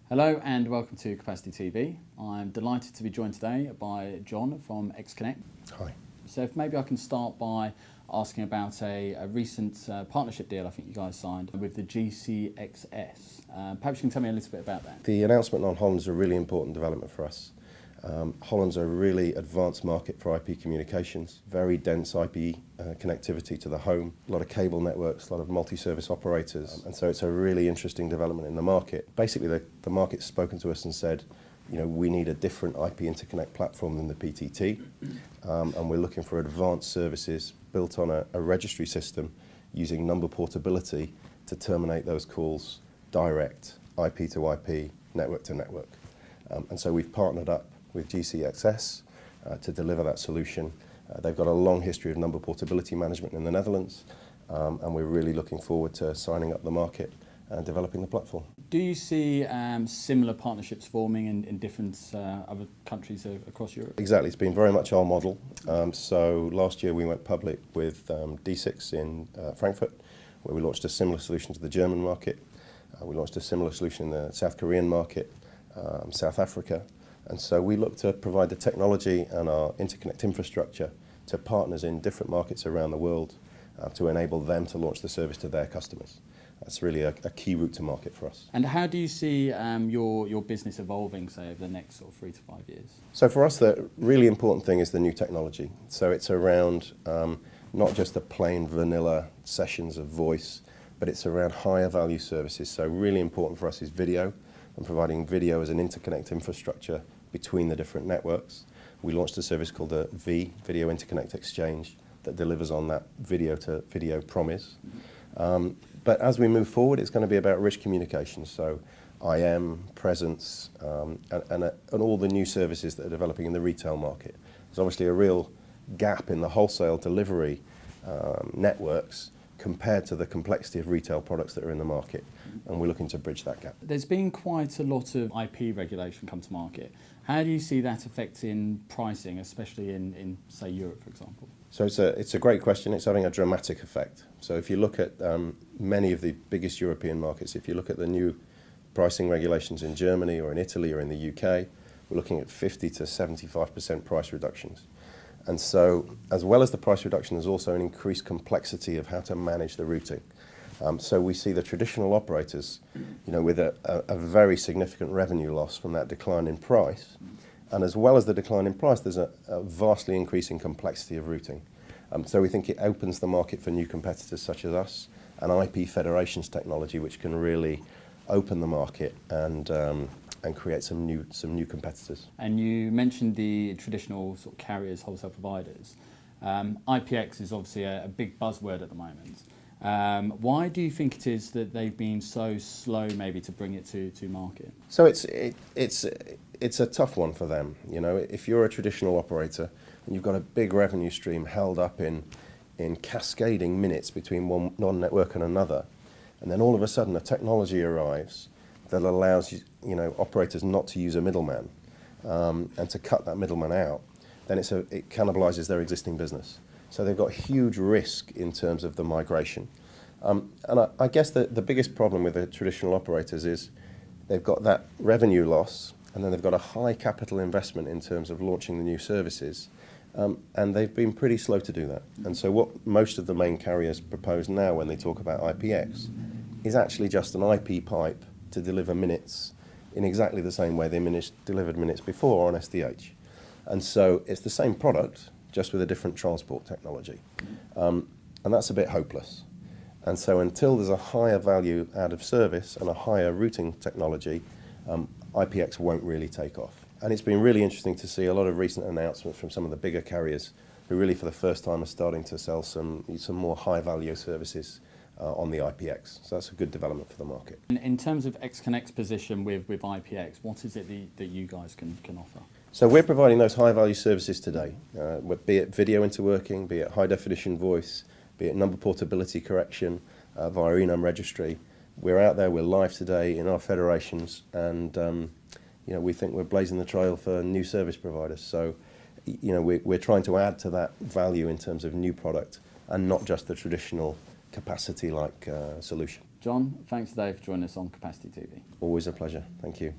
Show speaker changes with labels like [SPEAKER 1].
[SPEAKER 1] Hello and welcome to Capacity TV. I'm delighted to be joined today by John from XConnect.
[SPEAKER 2] Hi.
[SPEAKER 1] So if maybe I can start by asking about a recent partnership deal I think you guys signed with the GCXS. Perhaps you can tell me a little bit about that.
[SPEAKER 2] The announcement on Holland's a really important development for us. Holland's a really advanced market for IP communications, very dense IP connectivity to the home, a lot of cable networks, a lot of multi-service operators, and so it's a really interesting development in the market. Basically, the market's spoken to us and said, you know, we need a different IP interconnect platform than the PTT, and we're looking for advanced services built on a registry system using number portability to terminate those calls direct, IP to IP, network to network. And so we've partnered up with GCXS to deliver that solution. They've got a long history of number portability management in the Netherlands, and we're really looking forward to signing up the market and developing the platform.
[SPEAKER 1] Do you see similar partnerships forming in different other countries across Europe?
[SPEAKER 2] Exactly, it's been very much our model. So last year we went public with D6 in Frankfurt, where we launched a similar solution to the German market. We launched a similar solution in the South Korean market, South Africa. And so we look to provide the technology and our interconnect infrastructure to partners in different markets around the world to enable them to launch the service to their customers. That's really a key route to market for us.
[SPEAKER 1] And how do you see your business evolving, say, over the next sort of 3 to 5 years?
[SPEAKER 2] So for us, the really important thing is the new technology. So it's around not just the plain vanilla sessions of voice, but it's around higher value services. So really important for us is video, and providing video as an interconnect infrastructure between the different networks. We launched a service called the Video Interconnect Exchange that delivers on that video to video promise. But as we move forward, it's going to be about rich communications. So IM, presence, and all the new services that are developing in the retail market. There's obviously a real gap in the wholesale delivery networks compared to the complexity of retail products that are in the market, and we're looking to bridge that gap.
[SPEAKER 1] There's been quite a lot of IP regulation come to market. How do you see that affecting pricing, especially in say, Europe, for example?
[SPEAKER 2] So it's a great question. It's having a dramatic effect. So if you look at many of the biggest European markets, if you look at the new pricing regulations in Germany or in Italy or in the UK, we're looking at 50 to 75% price reductions. And so, as well as the price reduction, there's also an increased complexity of how to manage the routing. So we see the traditional operators, you know, with a very significant revenue loss from that decline in price. And as well as the decline in price, there's a vastly increasing complexity of routing. So we think it opens the market for new competitors such as us, and IP federations technology, which can really open the market and create some new competitors.
[SPEAKER 1] And you mentioned the traditional sort of carriers, wholesale providers. IPX is obviously a big buzzword at the moment. Why do you think it is that they've been so slow maybe to bring it to market?
[SPEAKER 2] So it's a tough one for them. You know, if you're a traditional operator and you've got a big revenue stream held up in cascading minutes between one network and another, and then all of a sudden a technology arrives that allows you know, operators not to use a middleman and to cut that middleman out, then it cannibalizes their existing business. So they've got huge risk in terms of the migration. And I guess the biggest problem with the traditional operators is they've got that revenue loss, and then they've got a high capital investment in terms of launching the new services, and they've been pretty slow to do that. And so what most of the main carriers propose now when they talk about IPX is actually just an IP pipe to deliver minutes in exactly the same way they delivered minutes before on SDH. And so it's the same product, just with a different transport technology. And that's a bit hopeless. And so until there's a higher value out of service and a higher routing technology, IPX won't really take off. And it's been really interesting to see a lot of recent announcements from some of the bigger carriers who really for the first time are starting to sell some more high value services on the IPX. So that's a good development for the market.
[SPEAKER 1] In terms of XConnect's position with IPX, what is it that you guys can offer?
[SPEAKER 2] So we're providing those high value services today, be it video interworking, be it high definition voice, be it number portability correction via enum registry. We're out there, we're live today in our federations, and you know, we think we're blazing the trail for new service providers. So you know, we're trying to add to that value in terms of new product and not just the traditional capacity-like solution.
[SPEAKER 1] John, thanks today for joining us on Capacity TV.
[SPEAKER 2] Always a pleasure. Thank you.